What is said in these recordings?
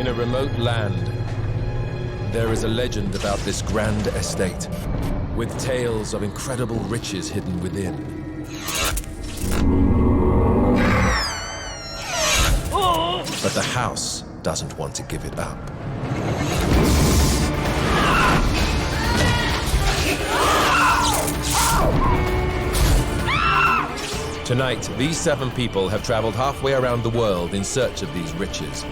In a remote land, there is a legend about this grand estate, with tales of incredible riches hidden within. But the house doesn't want to give it up. Tonight, these 7 people have traveled halfway around the world in search of these riches.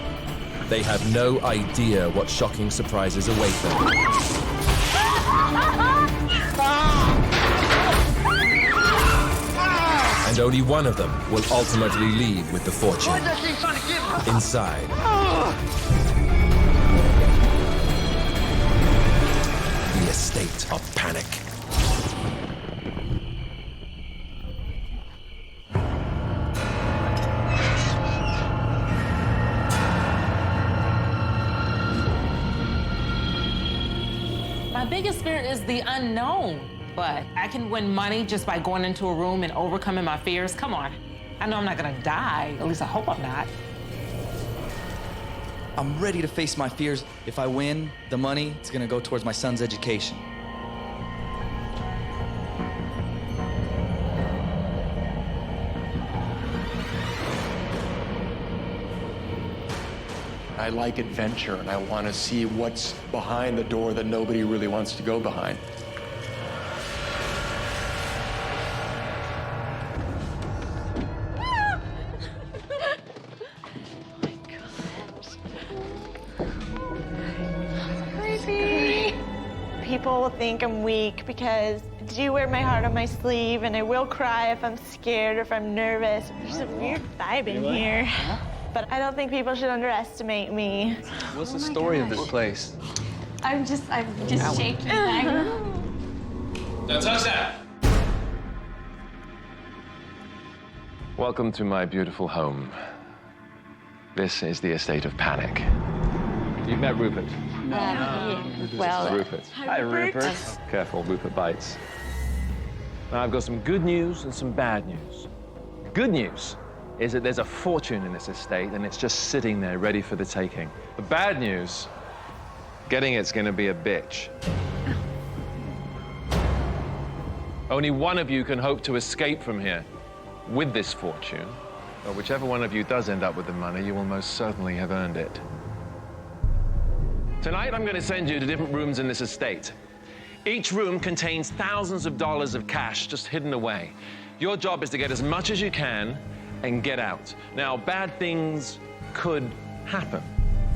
They have no idea what shocking surprises await them. And only one of them will ultimately leave with the fortune inside. The estate of panic. My biggest fear is the unknown, but I can win money just by going into a room and overcoming my fears. Come on. I know I'm not gonna die. At least I hope I'm not. I'm ready to face my fears. If I win, the money is gonna go towards my son's education. I like adventure, and I want to see what's behind the door that nobody really wants to go behind. Crazy. People will think I'm weak because I do wear my heart on my sleeve, and I will cry if I'm scared or if I'm nervous. There's a weird vibe in here. But I don't think people should underestimate me. What's the story of this place? I'm just shaking. Don't touch that! Welcome to my beautiful home. This is the estate of panic. You've met Rupert. Well, Rupert. Hi, Rupert. Careful, Rupert bites. Now, I've got some good news and some bad news. Good news is that there's a fortune in this estate and it's just sitting there ready for the taking. The bad news, getting it's gonna be a bitch. Only one of you can hope to escape from here with this fortune, but whichever one of you does end up with the money, you will most certainly have earned it. Tonight, I'm gonna send you to different rooms in this estate. Each room contains thousands of dollars of cash just hidden away. Your job is to get as much as you can and get out. Now, bad things could happen.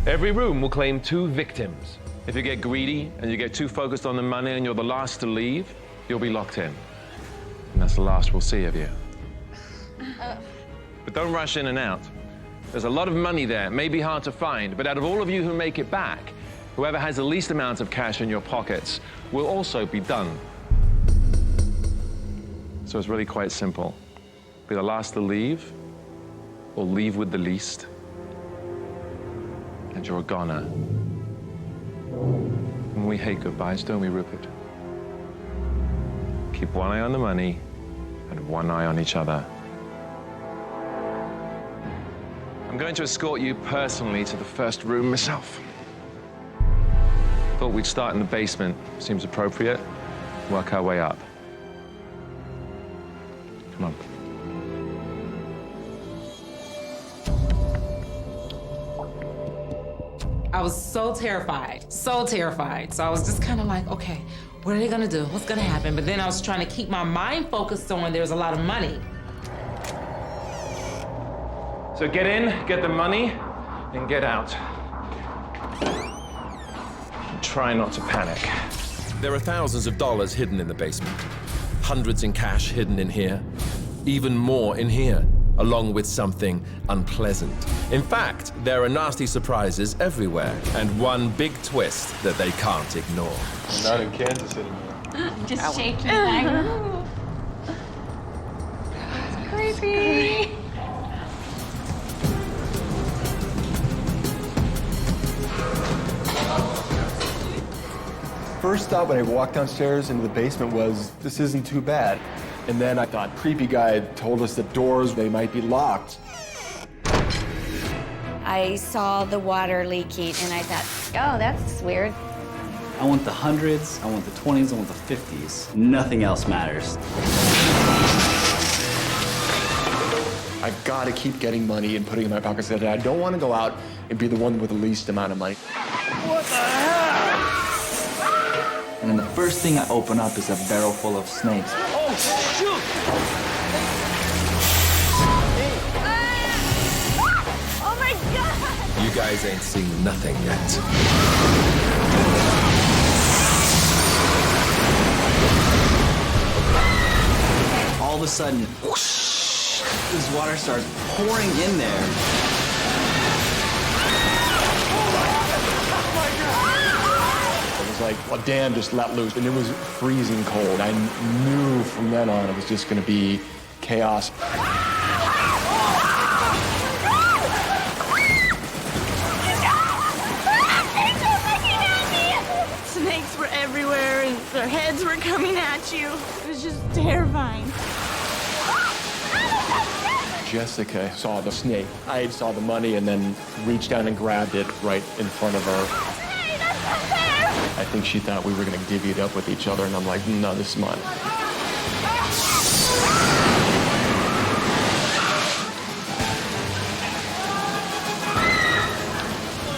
Every room will claim 2 victims. If you get greedy and you get too focused on the money and you're the last to leave, you'll be locked in. And that's the last we'll see of you. But don't rush in and out. There's a lot of money there. It may be hard to find, but out of all of you who make it back, whoever has the least amount of cash in your pockets will also be done. So it's really quite simple. Be the last to leave, or leave with the least, and you're a goner. And we hate goodbyes, don't we, Rupert? Keep one eye on the money, and one eye on each other. I'm going to escort you personally to the first room myself. Thought we'd start in the basement. Seems appropriate. Work our way up. Come on. I was so terrified. So I was just kind of like, okay, what are they gonna do? What's gonna happen? But then I was trying to keep my mind focused on there's a lot of money. So get in, get the money, and get out. And try not to panic. There are thousands of dollars hidden in the basement. Hundreds in cash hidden in here. Even more in here, along with something unpleasant. In fact, there are nasty surprises everywhere, and one big twist that they can't ignore. I'm not in Kansas anymore. I'm just shaking. it's crazy. First thought when I walked downstairs into the basement was, this isn't too bad. And then I thought, creepy guy told us that doors, they might be locked. I saw the water leaking, and I thought, oh, that's weird. I want the hundreds, I want the 20s, I want the 50s. Nothing else matters. I've got to keep getting money and putting it in my pockets. And I don't want to go out and be the one with the least amount of money. What the hell? And then the first thing I open up is a barrel full of snakes. Oh, shoot! Oh my God! You guys ain't seen nothing yet. All of a sudden, whoosh, this water starts pouring in there. It was like a dam just let loose, and it was freezing cold. I knew from then on it was just going to be chaos. Snakes were everywhere and their heads were coming at you. It was just terrifying. Jessica saw the snake. I saw the money and then reached down and grabbed it right in front of her. Hey, that's not fair! I think she thought we were going to divvy it up with each other, and I'm like, no, this is mine.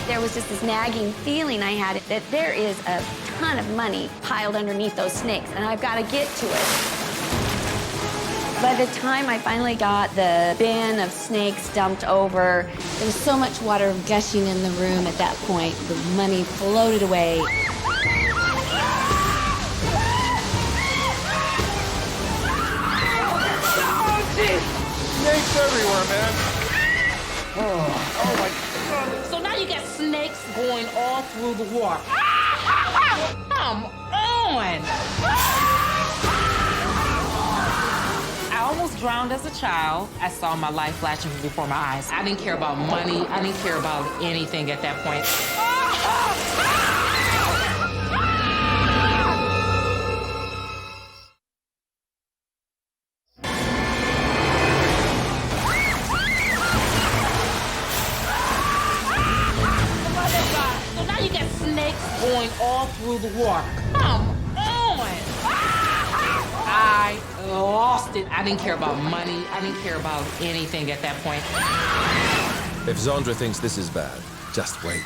There was just this nagging feeling I had that there is a ton of money piled underneath those snakes, and I've got to get to it. By the time I finally got the bin of snakes dumped over, there was so much water gushing in the room at that point. The money floated away. Snakes everywhere, man. Oh my God. So now you got snakes going all through the water. Come on! I almost drowned as a child. I saw my life flashing before my eyes. I didn't care about money. I didn't care about anything at that point. So now you got snakes going all through the water. Come on! I lost it. I didn't care about money. I didn't care about anything at that point. If Zandra thinks this is bad, just wait.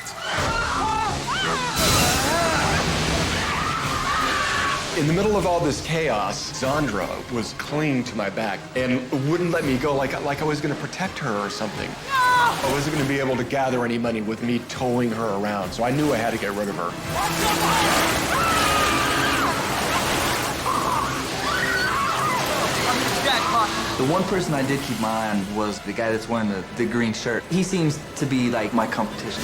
In the middle of all this chaos, Zandra was clinging to my back and wouldn't let me go like I was going to protect her or something. I wasn't going to be able to gather any money with me towing her around, so I knew I had to get rid of her. The one person I did keep my eye on was the guy that's wearing the green shirt. He seems to be like my competition.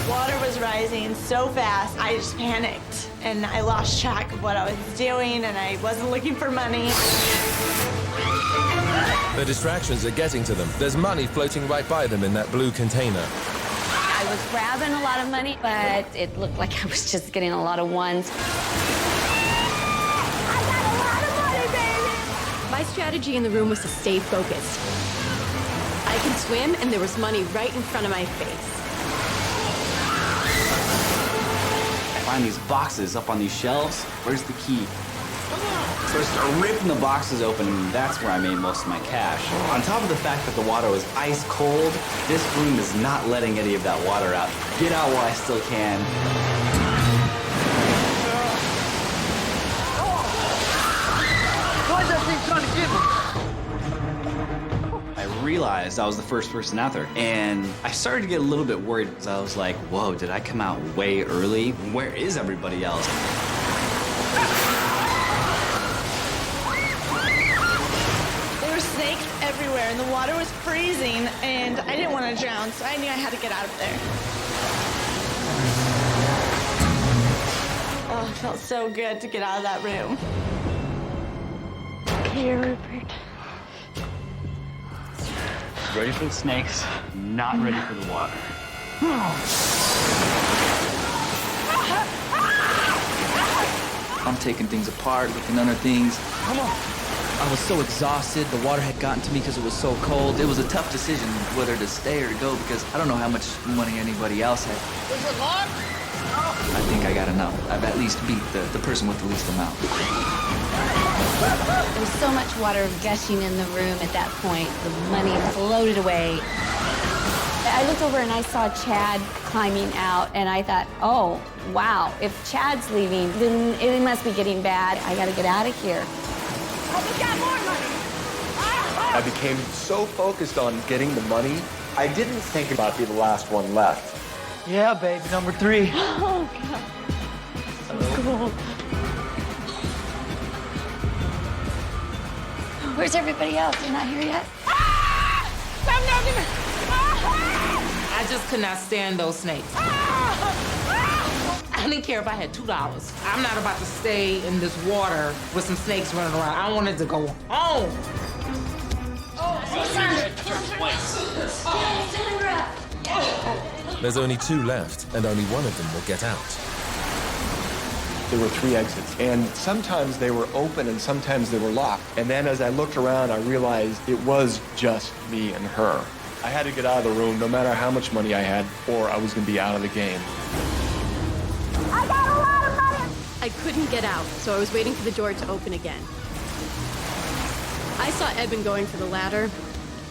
Water was rising so fast, I just panicked. And I lost track of what I was doing, and I wasn't looking for money. The distractions are getting to them. There's money floating right by them in that blue container. I was grabbing a lot of money, but it looked like I was just getting a lot of ones. My strategy in the room was to stay focused. I can swim, and there was money right in front of my face. I find these boxes up on these shelves. Where's the key? So I start ripping the boxes open, and that's where I made most of my cash. On top of the fact that the water was ice cold, this room is not letting any of that water out. Get out while I still can. Why's that thing trying to get me? I realized I was the first person out there, and I started to get a little bit worried because I was like, whoa, did I come out way early? Where is everybody else? There were snakes everywhere, and the water was freezing, and I didn't want to drown, so I knew I had to get out of there. Oh, it felt so good to get out of that room. Okay, Rupert. Ready for the snakes, not ready for the water. I'm taking things apart, looking under things. Come on. I was so exhausted. The water had gotten to me because it was so cold. It was a tough decision whether to stay or to go because I don't know how much money anybody else had. Is it locked? I think I got enough. I've at least beat the person with the least amount. There was so much water gushing in the room at that point. The money floated away. I looked over and I saw Chad climbing out, and I thought, oh, wow, if Chad's leaving, then it must be getting bad. I gotta get out of here. We got more money. I became so focused on getting the money, I didn't think about being the last one left. Yeah, baby, number 3. Oh, God. So cool. Where's everybody else? They're not here yet? I'm not gonna... I just could not stand those snakes. I didn't care if I had $2. I'm not about to stay in this water with some snakes running around. I wanted to go home. There's only 2 left, and only one of them will get out. There were 3 exits, and sometimes they were open and sometimes they were locked. And then as I looked around, I realized it was just me and her. I had to get out of the room no matter how much money I had, or I was going to be out of the game. I got a lot of money. I couldn't get out, so I was waiting for the door to open again. I saw Eben going for the ladder.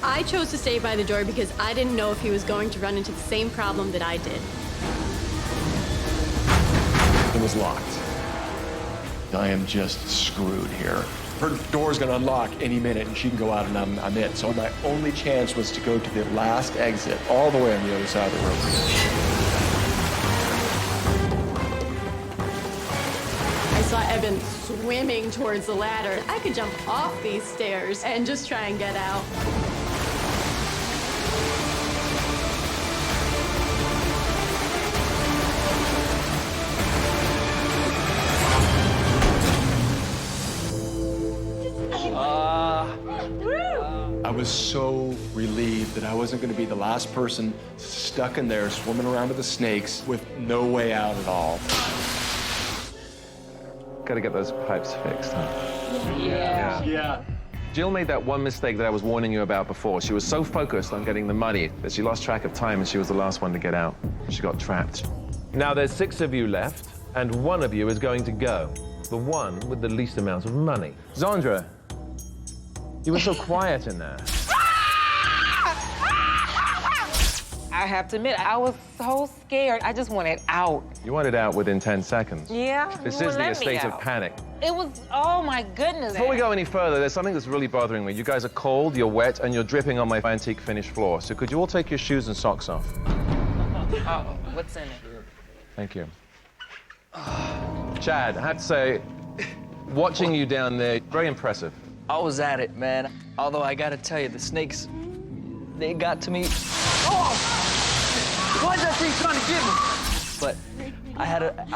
I chose to stay by the door because I didn't know if he was going to run into the same problem that I did. It was locked. I am just screwed here. Her door's gonna unlock any minute and she can go out and I'm it. So my only chance was to go to the last exit, all the way on the other side of the room. I saw Eben swimming towards the ladder. I could jump off these stairs and just try and get out. I was so relieved that I wasn't going to be the last person stuck in there swimming around with the snakes with no way out at all. Gotta get those pipes fixed, huh? Yeah. Jill made that one mistake that I was warning you about before. She was so focused on getting the money that she lost track of time and she was the last one to get out. She got trapped. Now there's 6 of you left, and one of you is going to go. The one with the least amount of money. Zandra, you were so quiet in there. I have to admit, I was so scared. I just wanted out. You wanted out within 10 seconds. Yeah. This you is the let me estate of out. panic. It was, oh my goodness. Before we go any further, there's something that's really bothering me. You guys are cold, you're wet, and you're dripping on my antique finished floor. So could you all take your shoes and socks off? Oh, what's in it? Thank you. Chad, I have to say, watching you down there, very impressive. I was at it, man. Although I gotta tell you, the snakes, they got to me. Oh! Why's that thing trying to get me? But I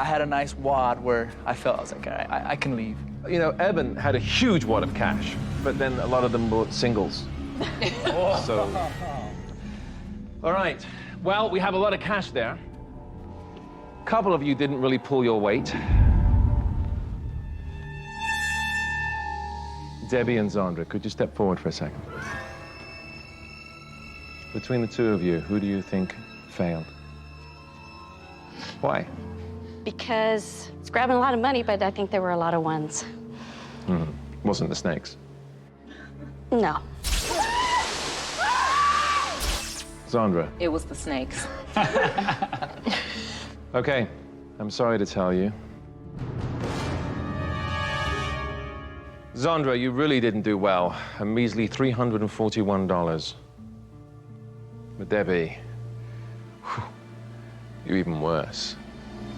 had a nice wad where I felt, I was like, all right, I can leave. You know, Eben had a huge wad of cash, but then a lot of them were singles. So, all right. Well, we have a lot of cash there. A couple of you didn't really pull your weight. Debbie and Zandra, could you step forward for a second? Between the 2 of you, who do you think failed? Why? Because it's grabbing a lot of money, but I think there were a lot of ones. Wasn't the snakes? No. Zandra. It was the snakes. Okay, I'm sorry to tell you. Zandra, you really didn't do well. A measly $341. But Debbie, whew, you're even worse.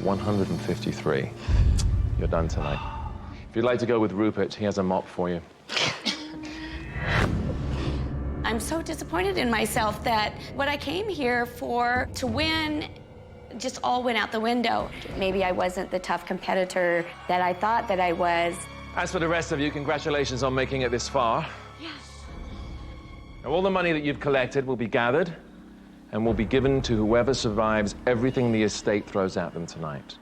153. You're done tonight. If you'd like to go with Rupert, he has a mop for you. I'm so disappointed in myself that what I came here for to win just all went out the window. Maybe I wasn't the tough competitor that I thought that I was. As for the rest of you, congratulations on making it this far. Yes. Now, all the money that you've collected will be gathered and will be given to whoever survives everything the estate throws at them tonight.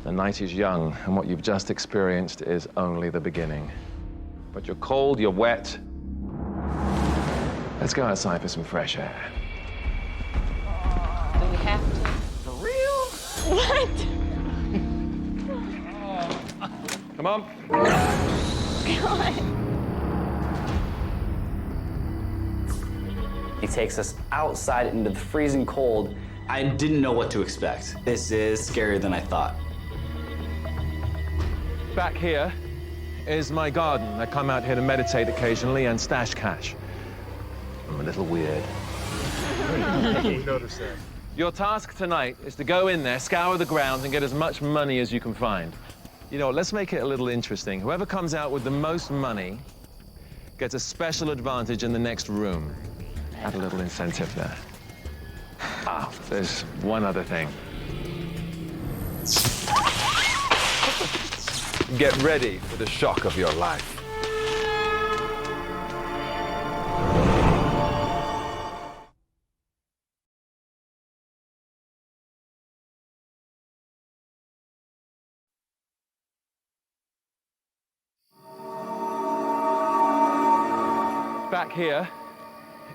The night is young, and what you've just experienced is only the beginning. But you're cold, you're wet. Let's go outside for some fresh air. Do we have to? For real? What? Come on. God. He takes us outside into the freezing cold. I didn't know what to expect. This is scarier than I thought. Back here is my garden. I come out here to meditate occasionally and stash cash. I'm a little weird. Notice that. Your task tonight is to go in there, scour the grounds, and get as much money as you can find. You know, let's make it a little interesting. Whoever comes out with the most money gets a special advantage in the next room. Add a little incentive there. Ah, there's one other thing. Get ready for the shock of your life. Back here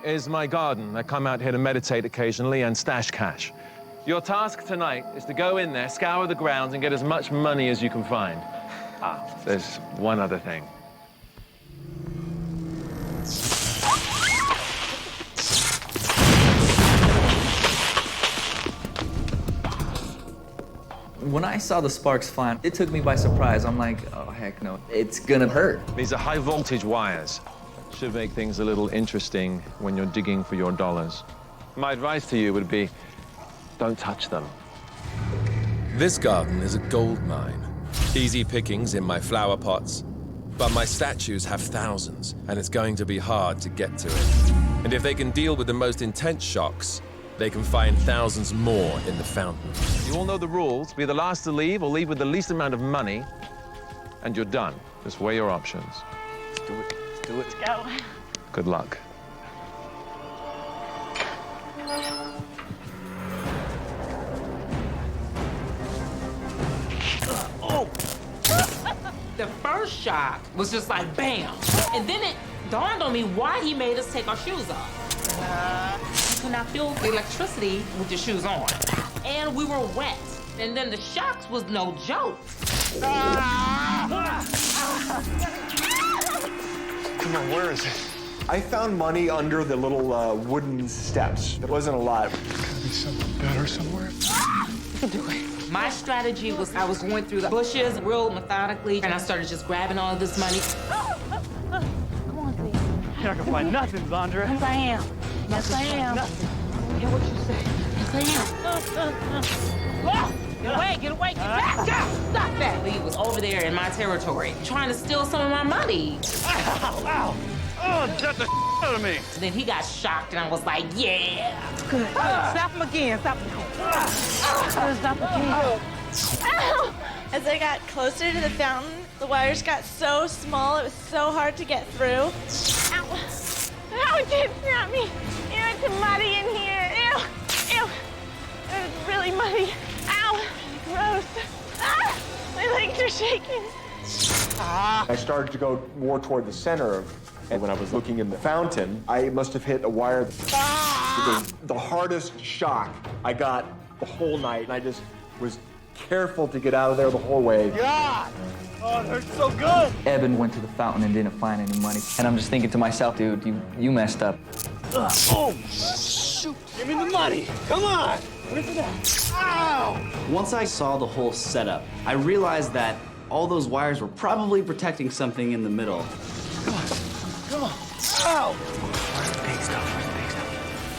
is my garden. I come out here to meditate occasionally and stash cash. Your task tonight is to go in there, scour the grounds, and get as much money as you can find. Ah, there's one other thing. When I saw the sparks flying, it took me by surprise. I'm like, oh, heck no. It's gonna hurt. These are high voltage wires. Should make things a little interesting when you're digging for your dollars. My advice to you would be, don't touch them. This garden is a gold mine. Easy pickings in my flower pots, but my statues have thousands, and it's going to be hard to get to it. And if they can deal with the most intense shocks, they can find thousands more in the fountain. You all know the rules. Be the last to leave or leave with the least amount of money, and you're done. Just weigh your options. Let's do it. Let's do it. Let's go. Good luck. The first shock was just like bam. And then it dawned on me why he made us take our shoes off. You could not feel the electricity with your shoes on. And we were wet. And then the shocks was no joke. Come on, where is it? I found money under the little wooden steps. It wasn't a lot. Could be something better somewhere. You can do it. My strategy was I was going through the bushes real methodically, and I started just grabbing all of this money. Come on, please. You're not gonna find nothing, Zandra. Yes, I am. Yes, I am. Hear what you say. Get away, get away, get back! Stop that! Lee was over there in my territory, trying to steal some of my money. Ow, ow. Oh, that's the out of me. Then he got shocked, and I was like, yeah. Good. Stop him again. Stop him. Stop again. Ow! As I got closer to the fountain, the wires got so small, it was so hard to get through. Ow! Ow, it did snap me. Ew, it's muddy in here. Ew! Ew! It's really muddy. Ow! Gross. Ah! My legs are shaking. I started to go more toward the center, and when I was looking in the fountain, I must have hit a wire. It was the hardest shock I got the whole night, and I just was careful to get out of there the whole way. God! Oh, it hurts so good. Eben went to the fountain and didn't find any money. And I'm just thinking to myself, dude, you messed up. Oh, shoot. Give me the money. Come on. Where's it at? Ow! Once I saw the whole setup, I realized that all those wires were probably protecting something in the middle. Come on. Ow! Big stuff.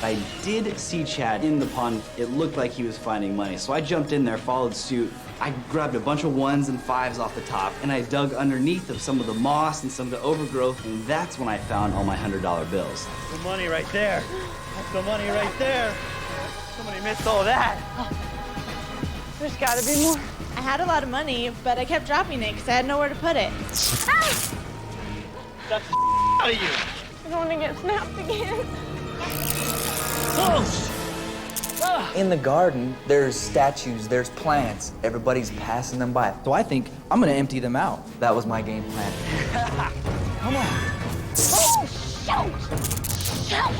I did see Chad in the pond. It looked like he was finding money. So I jumped in there, followed suit. I grabbed a bunch of 1s and 5s off the top, and I dug underneath of some of the moss and some of the overgrowth, and that's when I found all my $100 bills. The money right there. That's the money right there. Somebody missed all that. There's gotta be more. I had a lot of money, but I kept dropping it because I had nowhere to put it. Ah! That's the out of you. I don't want to get snapped again. In the garden, there's statues, there's plants. Everybody's passing them by. So I think I'm gonna empty them out. That was my game plan. Come on. Oh, shoot!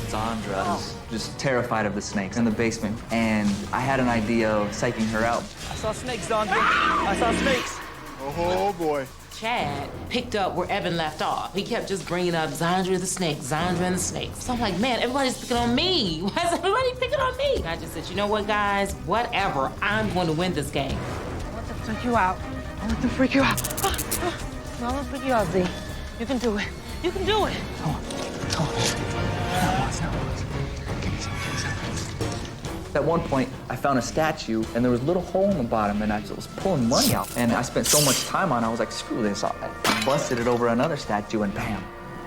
Zandra was just terrified of the snakes in the basement, and I had an idea of psyching her out. I saw snakes, Zandra. I saw snakes. Oh, boy. Chad picked up where Evan left off. He kept just bringing up Zandra the snake, Zandra and the snakes. So I'm like, man, everybody's picking on me. Why is everybody picking on me? I just said, you know what, guys? Whatever. I'm going to win this game. I want to freak you out. I want to freak you out. I want to freak you out, Z. You can do it. You can do it. At one point, I found a statue, and there was a little hole in the bottom, and I was pulling money out. And I spent so much time on it, I was like, screw this. I busted it over another statue, and bam,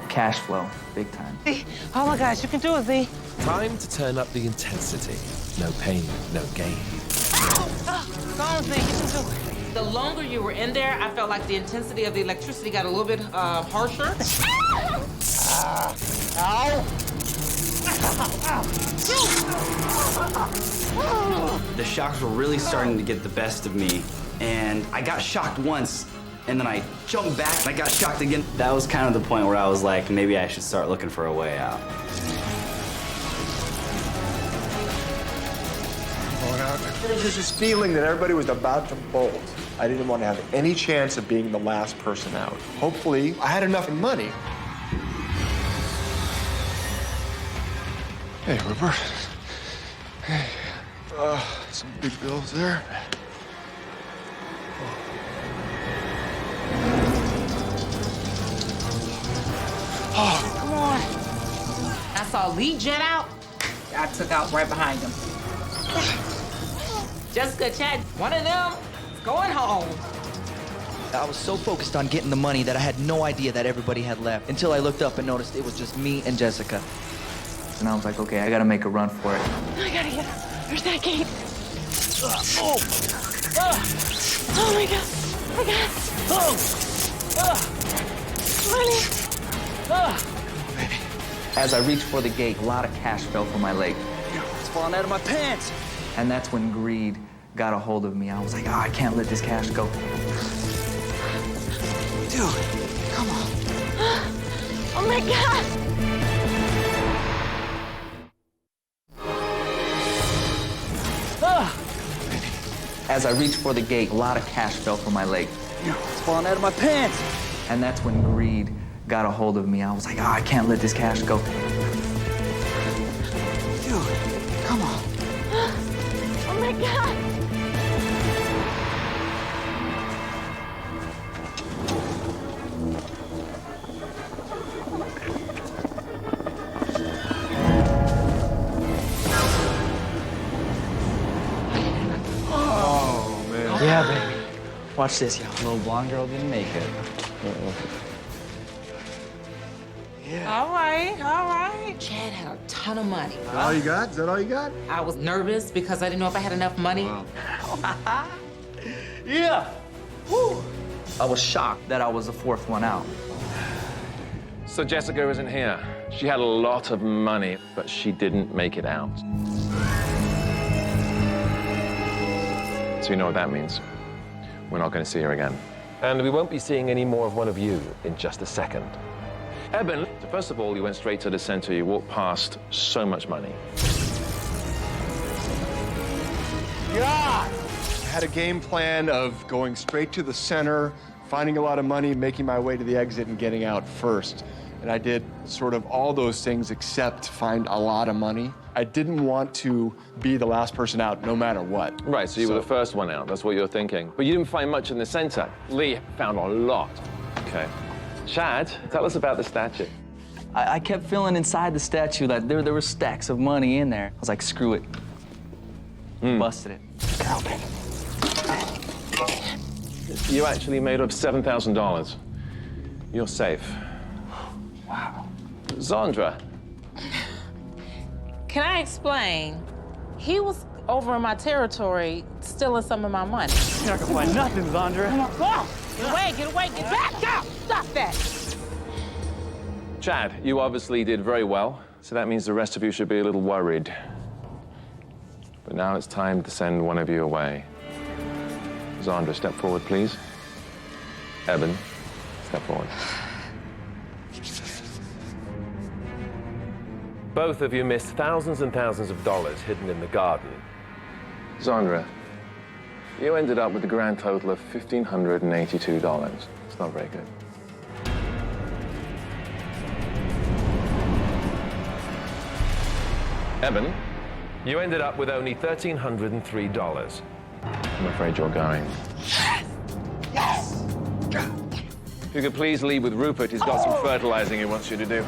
cash flow, big time. Z. Oh my gosh, you can do it, Z. Time to turn up the intensity. No pain, no gain. Go on, Z. You can do it. The longer you were in there, I felt like the intensity of the electricity got a little bit harsher. The shocks were really starting to get the best of me, and I got shocked once, and then I jumped back and I got shocked again. That was kind of the point where I was like, maybe I should start looking for a way out. There was this feeling that everybody was about to bolt. I didn't want to have any chance of being the last person out. Hopefully, I had enough money. Hey, Rupert. Hey. Some big bills there. Come on. I saw Lee jet out. I took out right behind him. Jessica, Chad, one of them is going home. I was so focused on getting the money that I had no idea that everybody had left until I looked up and noticed it was just me and Jessica. And I was like, okay, I gotta make a run for it. I gotta get out. There's that gate. Oh my God. I got money. As I reached for the gate, a lot of cash fell from my leg. It's falling out of my pants. And that's when greed got a hold of me. I was like, I can't let this cash go. Dude, come on. Oh my God. As I reached for the gate, a lot of cash fell from my leg. It's falling out of my pants. And that's when greed got a hold of me. I was like, I can't let this cash go. Dude, come on. Oh my God. Yeah, baby. Watch this, y'all. Little blonde girl didn't make it. All right. Chad had a ton of money. Is that all you got? Is that all you got? I was nervous because I didn't know if I had enough money. Wow. Yeah. Woo. I was shocked that I was the fourth one out. So Jessica isn't here. She had a lot of money, but she didn't make it out. So you know what that means. We're not going to see her again. And we won't be seeing any more of one of you in just a second. Eben, first of all, you went straight to the center. You walked past so much money. God! I had a game plan of going straight to the center, finding a lot of money, making my way to the exit, and getting out first. And I did sort of all those things except find a lot of money. I didn't want to be the last person out, no matter what. Right, so you were the first one out. That's what you're thinking. But you didn't find much in the center. Lee found a lot. Okay. Chad, tell us about the statue. I kept feeling inside the statue that there were stacks of money in there. I was like, screw it. Busted it. You actually made up $7,000. You're safe. Wow. Zandra. Can I explain? He was over in my territory stealing some of my money. You're not gonna find nothing, Zandra. Come on, go! Get away, get back! Go! Stop that! Chad, you obviously did very well, so that means the rest of you should be a little worried. But now it's time to send one of you away. Zandra, step forward, please. Eben, step forward. Both of you missed thousands and thousands of dollars hidden in the garden. Zandra, you ended up with a grand total of $1,582. It's not very good. Evan, you ended up with only $1,303. I'm afraid you're going. Yes! If you could please leave with Rupert, he's got some fertilizing he wants you to do.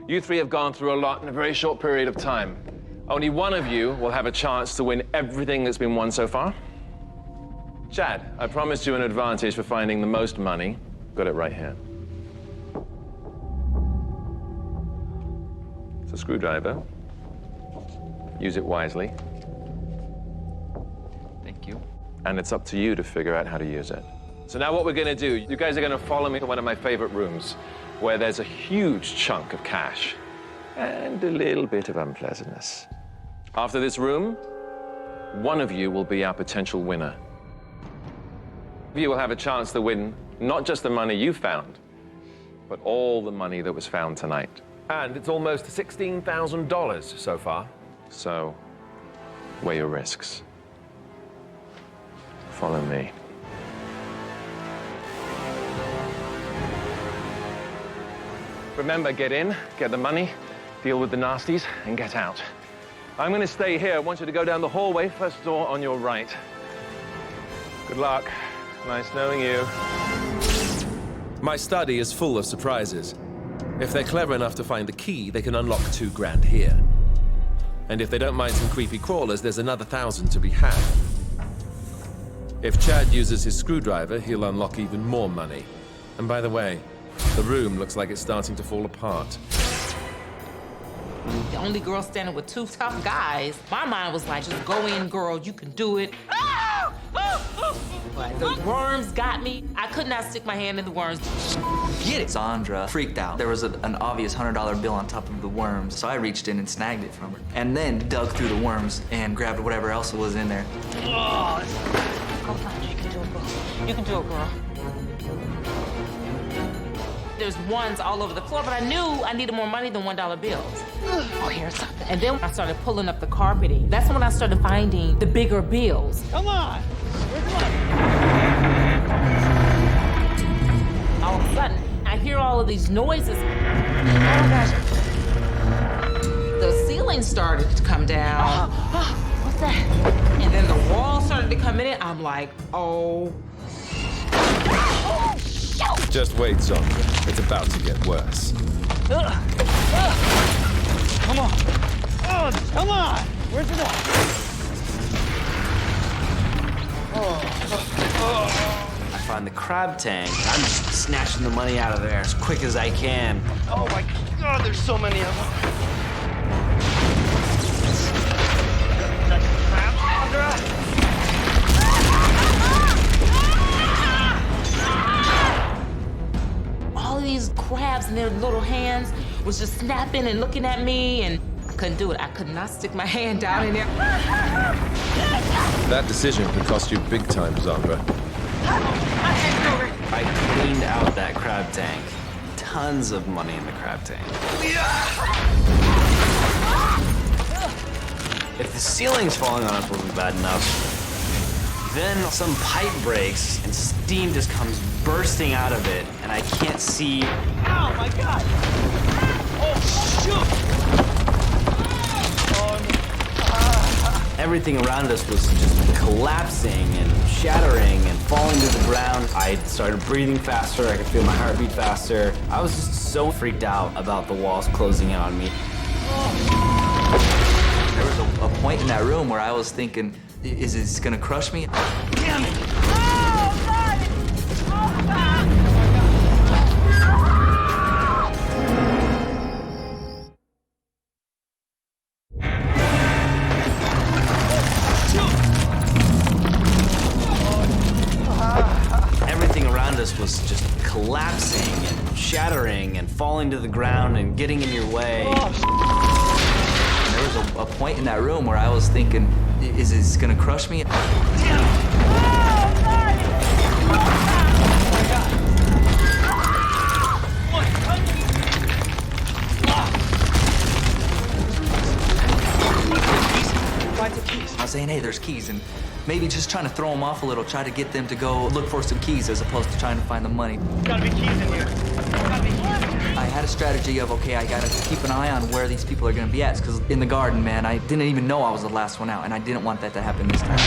You three have gone through a lot in a very short period of time. Only one of you will have a chance to win everything that's been won so far. Chad, I promised you an advantage for finding the most money. Got it right here. It's a screwdriver. Use it wisely. Thank you. And it's up to you to figure out how to use it. So now what we're gonna do, you guys are gonna follow me to one of my favorite rooms where there's a huge chunk of cash and a little bit of unpleasantness. After this room, one of you will be our potential winner. You will have a chance to win not just the money you found, but all the money that was found tonight. And it's almost $16,000 so far. So, weigh your risks. Follow me. Remember, get in, get the money, deal with the nasties, and get out. I'm gonna stay here. I want you to go down the hallway, first door on your right. Good luck. Nice knowing you. My study is full of surprises. If they're clever enough to find the key, they can unlock $2 grand here. And if they don't mind some creepy crawlers, there's another 1,000 to be had. If Chad uses his screwdriver, he'll unlock even more money. And by the way, the room looks like it's starting to fall apart. The only girl standing with two tough guys. My mind was like, just go in, girl, you can do it. But the worms got me. I could not stick my hand in the worms. Get it! Zandra freaked out. There was an obvious $100 bill on top of the worms, so I reached in and snagged it from her. And then dug through the worms and grabbed whatever else was in there. Oh, go find you can do it, girl. You can do it, girl. There's ones all over the floor, but I knew I needed more money than $1 bills. Oh, here's something. And then I started pulling up the carpeting. That's when I started finding the bigger bills. Come on! Where's the money? All of a sudden, I hear all of these noises. Oh my gosh. The ceiling started to come down. What's that? And then the walls started to come in. I'm like, oh. Just wait, Zandra. It's about to get worse. Come on. Oh, come on. Where's the door? I find the crab tank. I'm just snatching the money out of there as quick as I can. Oh my God, there's so many of them. That's the crab, Zandra. All of these crabs in their little hands was just snapping and looking at me, and I couldn't do it. I could not stick my hand down in there. That decision could cost you big time, Zandra. I cleaned out that crab tank. Tons of money in the crab tank. If the ceiling's falling on us wasn't bad enough, then some pipe breaks and steam just comes bursting out of it, and I can't see. Oh my God! Oh shoot! Everything around us was just collapsing and shattering and falling to the ground. I started breathing faster. I could feel my heartbeat faster. I was just so freaked out about the walls closing in on me. There was a point in that room where I was thinking, is this gonna crush me? Damn it! Everything around us was just collapsing and shattering and falling to the ground and getting in your way. And there was a point in that room where I was thinking, is this gonna crush me? Damn it! keys. I was saying, hey, there's keys, and maybe just trying to throw them off a little, try to get them to go look for some keys as opposed to trying to find the money. Gotta be keys in here. Gotta be keys. I had a strategy of, okay, I gotta keep an eye on where these people are gonna be at, because in the garden, man, I didn't even know I was the last one out, and I didn't want that to happen this time.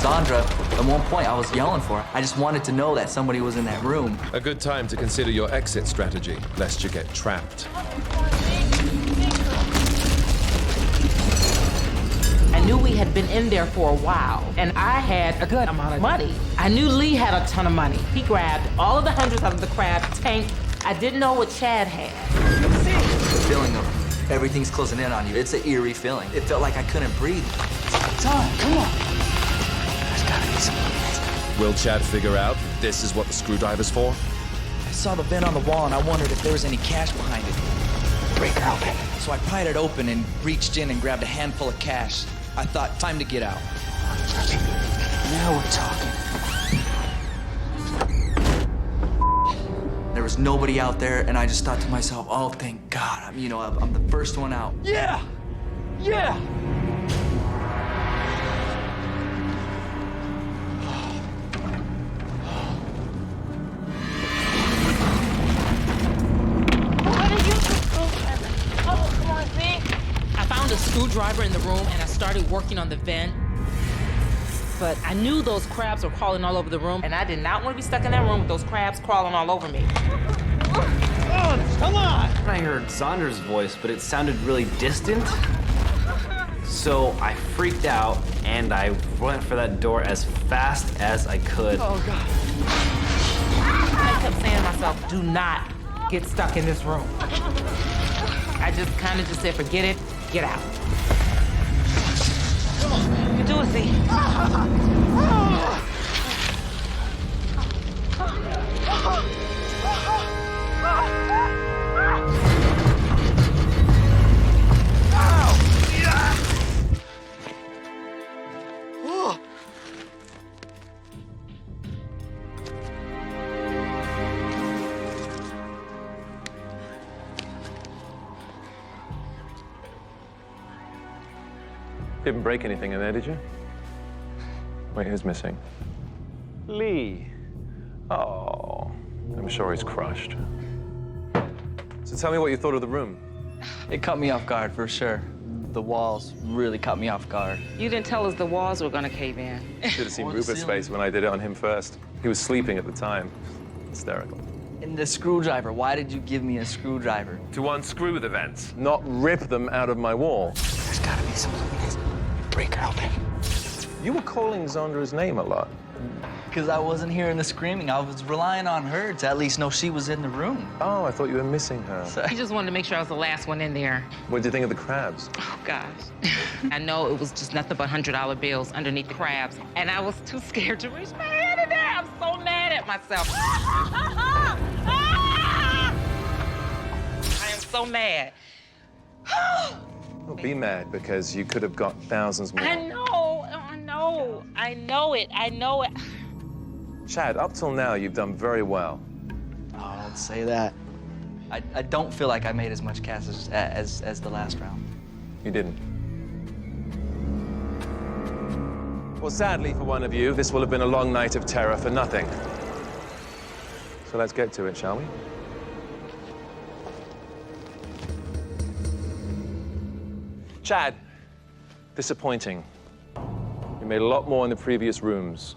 Sandra, at one point, I was yelling for her. I just wanted to know that somebody was in that room. A good time to consider your exit strategy, lest you get trapped. I knew we had been in there for a while, and I had a good amount of money. I knew Lee had a ton of money. He grabbed all of the hundreds out of the crab tank. I didn't know what Chad had. The feeling of everything's closing in on you, it's an eerie feeling. It felt like I couldn't breathe. Son, come on. There's gotta be something. Will Chad figure out this is what the screwdriver's for? I saw the vent on the wall, and I wondered if there was any cash behind it. Break her open. So I pried it open and reached in and grabbed a handful of cash. I thought, time to get out. Now we're talking. There was nobody out there, and I just thought to myself, oh, thank God, I'm the first one out. Yeah! Yeah! I found a screwdriver in the room, and I started working on the vent. But I knew those crabs were crawling all over the room, and I did not want to be stuck in that room with those crabs crawling all over me. Oh, come on! I heard Zondra's voice, but it sounded really distant. So I freaked out, and I went for that door as fast as I could. Oh, God. I kept saying to myself, do not get stuck in this room. I just kind of just said, forget it, get out. Come on, you can do it, see? Didn't break anything in there, did you? Wait, who's missing? Lee. Oh, I'm sure he's crushed. So tell me what you thought of the room. It caught me off guard, for sure. The walls really caught me off guard. You didn't tell us the walls were gonna cave in. Should have seen Rupert's face when I did it on him first. He was sleeping at the time. Hysterical. And the screwdriver, why did you give me a screwdriver? To unscrew the vents, not rip them out of my wall. There's gotta be some illumination. Break her open. You were calling Zondra's name a lot. Because I wasn't hearing the screaming. I was relying on her to at least know she was in the room. Oh, I thought you were missing her. He just wanted to make sure I was the last one in there. What did you think of the crabs? Oh, gosh. I know it was just nothing but $100 bills underneath the crabs, and I was too scared to reach my hand in there. I'm so mad at myself. I am so mad. Well, be mad, because you could have got thousands more. I know it. Chad, up till now, you've done very well. Oh, don't say that. I don't feel like I made as much cash as the last round. You didn't. Well, sadly for one of you, this will have been a long night of terror for nothing. So let's get to it, shall we? Chad, disappointing. You made a lot more in the previous rooms.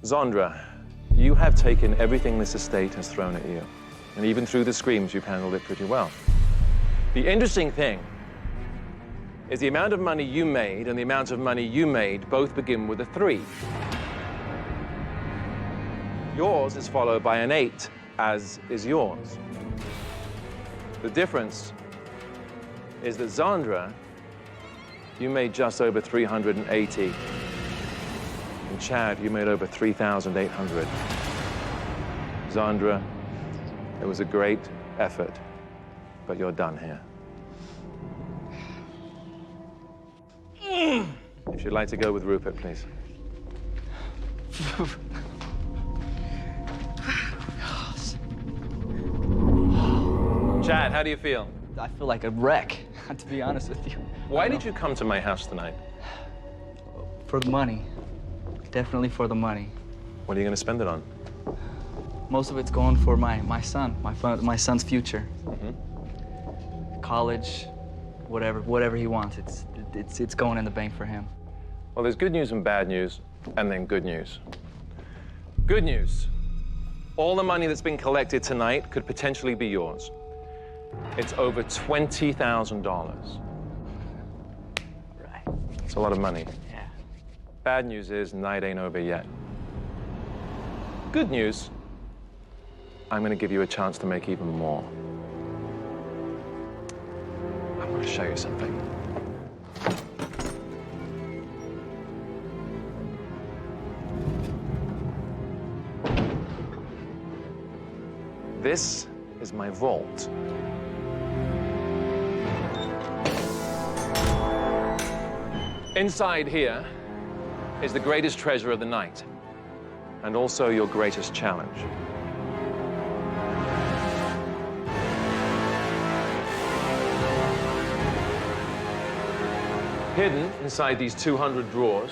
Zondra, you have taken everything this estate has thrown at you. And even through the screams, you've handled it pretty well. The interesting thing is the amount of money you made and the amount of money you made both begin with a 3. Yours is followed by an 8, as is yours. The difference is that Zondra, you made just over 380. And Chad, you made over 3,800. Zondra, it was a great effort, but you're done here. If you'd like to go with Rupert, please. Chad, how do you feel? I feel like a wreck. To be honest with you. Why did you come to my house tonight? For the money. Definitely for the money. What are you going to spend it on? Most of it's going for my son, my son's future. College, whatever he wants. It's going in the bank for him. Well, there's good news and bad news, and then good news. Good news. All the money that's been collected tonight could potentially be yours. It's over $20,000. Right. It's a lot of money. Yeah. Bad news is, night ain't over yet. Good news, I'm gonna give you a chance to make even more. I'm gonna show you something. This is my vault. Inside here is the greatest treasure of the night, and also your greatest challenge. Hidden inside these 200 drawers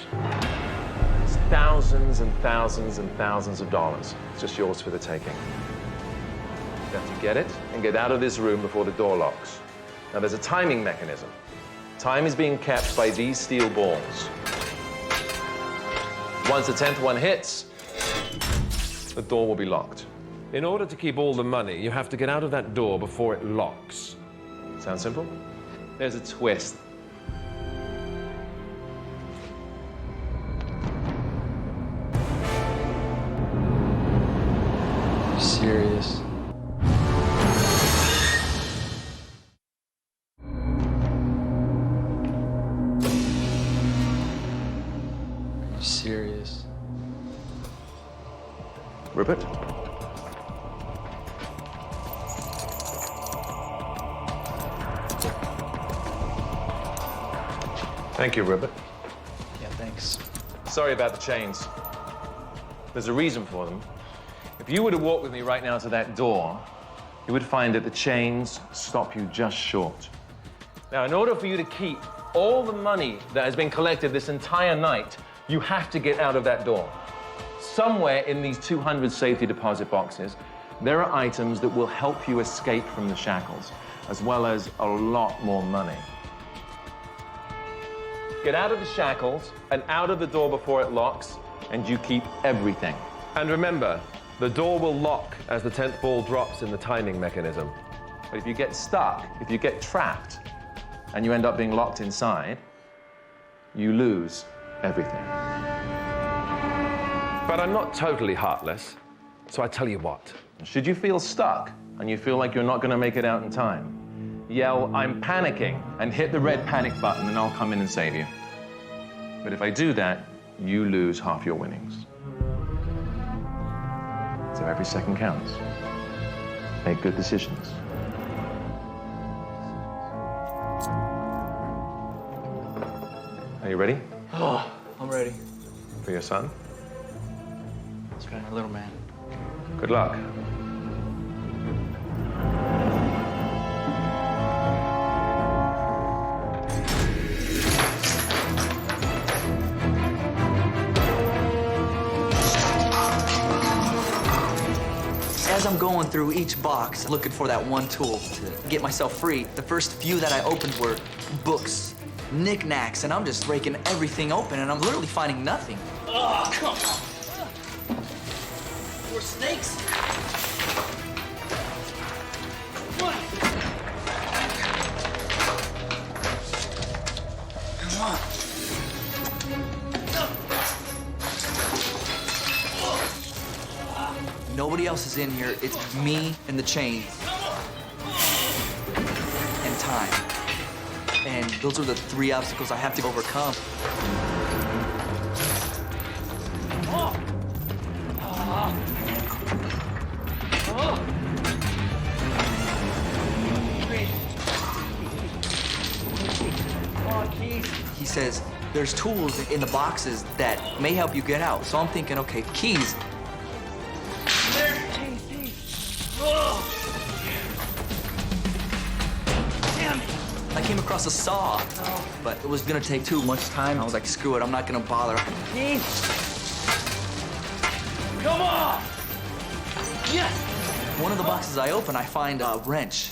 is thousands and thousands and thousands of dollars. It's just yours for the taking. You have to get it and get out of this room before the door locks. Now, there's a timing mechanism. Time is being kept by these steel balls. Once the 10th one hits, the door will be locked. In order to keep all the money, you have to get out of that door before it locks. Sound simple? There's a twist. Are you serious? Are you serious? Rupert? Thank you, Rupert. Yeah, thanks. Sorry about the chains. There's a reason for them. If you were to walk with me right now to that door, you would find that the chains stop you just short. Now, in order for you to keep all the money that has been collected this entire night, you have to get out of that door. Somewhere in these 200 safety deposit boxes, there are items that will help you escape from the shackles, as well as a lot more money. Get out of the shackles and out of the door before it locks, and you keep everything. And remember, the door will lock as the 10th ball drops in the timing mechanism. But if you get stuck, if you get trapped, and you end up being locked inside, you lose everything. But I'm not totally heartless, so I tell you what. Should you feel stuck and you feel like you're not gonna make it out in time, yell, "I'm panicking," and hit the red panic button, and I'll come in and save you. But if I do that, you lose half your winnings. So every second counts. Make good decisions. Are you ready? Oh, I'm ready. For your son? It's for my little man. Good luck. As I'm going through each box, looking for that one tool to get myself free, the first few that I opened were books, knickknacks, and I'm just breaking everything open, and I'm literally finding nothing. Oh, come on. More snakes. Come on. Nobody else is in here. It's me and the chains. And time. And those are the 3 obstacles I have to overcome. He says there's tools in the boxes that may help you get out. So I'm thinking, okay, keys. Like came across a saw, but it was gonna take too much time. I was like, screw it, I'm not gonna bother. Come on! Yes! One of the boxes I open, I find a wrench.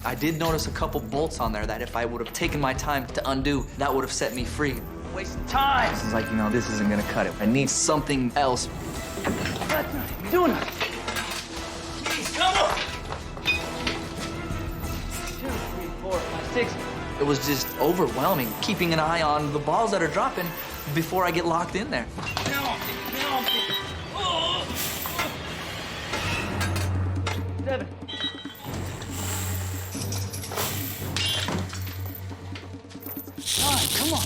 I did notice a couple bolts on there that if I would have taken my time to undo, that would have set me free. Wasting time! This is like, this isn't gonna cut it. I need something else. You're doing it! Please, come on! 2, 3, 4, 5, 6. It was just overwhelming, keeping an eye on the balls that are dropping before I get locked in there. Oh. 7. Come on.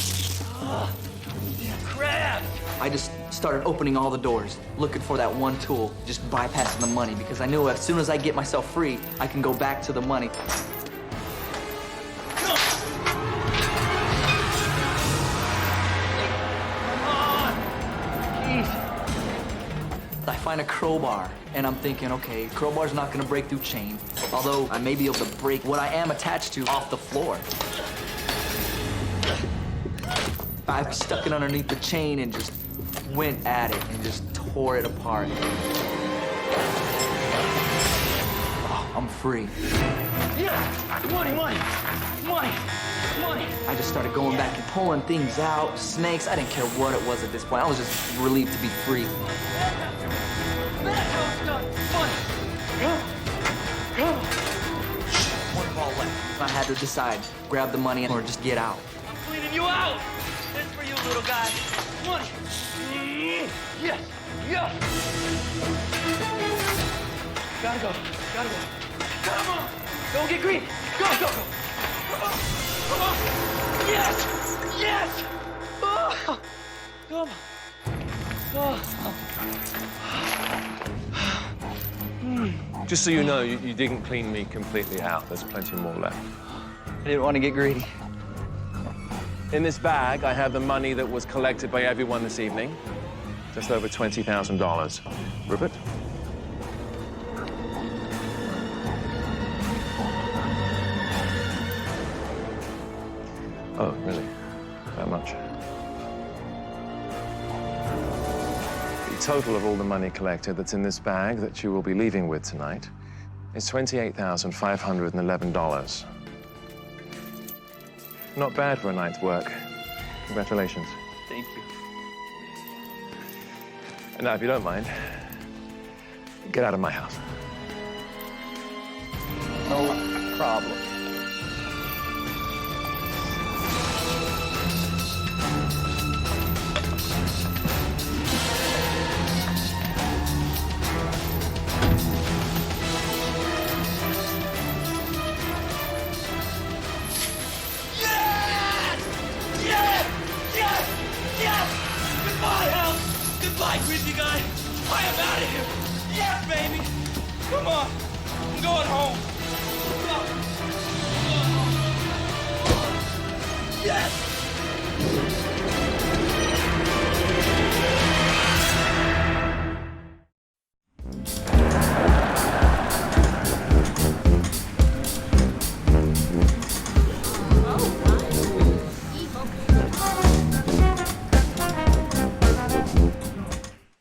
Crap! I just started opening all the doors, looking for that one tool, just bypassing the money, because I knew as soon as I get myself free, I can go back to the money. I find a crowbar, and I'm thinking, okay, crowbar's not gonna break through chain, although I may be able to break what I am attached to off the floor. I stuck it underneath the chain and just went at it and just tore it apart. Oh, I'm free. Yeah! Money! I just started going back and pulling things out, snakes. I didn't care what it was at this point. I was just relieved to be free. That's how it's done! Money! Come on! One ball left. I had to decide, grab the money or just get out. I'm cleaning you out! This for you, little guy. Money! Yes! Yes! Gotta go. Come on! Go get green! Go! Come on! Yes! Oh. Come on! Just so you know, you didn't clean me completely out. There's plenty more left. I didn't want to get greedy. In this bag, I have the money that was collected by everyone this evening. Just over $20,000. Rupert? Oh, really? That much? The total of all the money collected that's in this bag that you will be leaving with tonight is $28,511. Not bad for a night's work. Congratulations. Thank you. And now, if you don't mind, get out of my house. No problem. Goodbye, Grizzly guy. I am out of here. Yes, baby. Come on. I'm going home. Yes.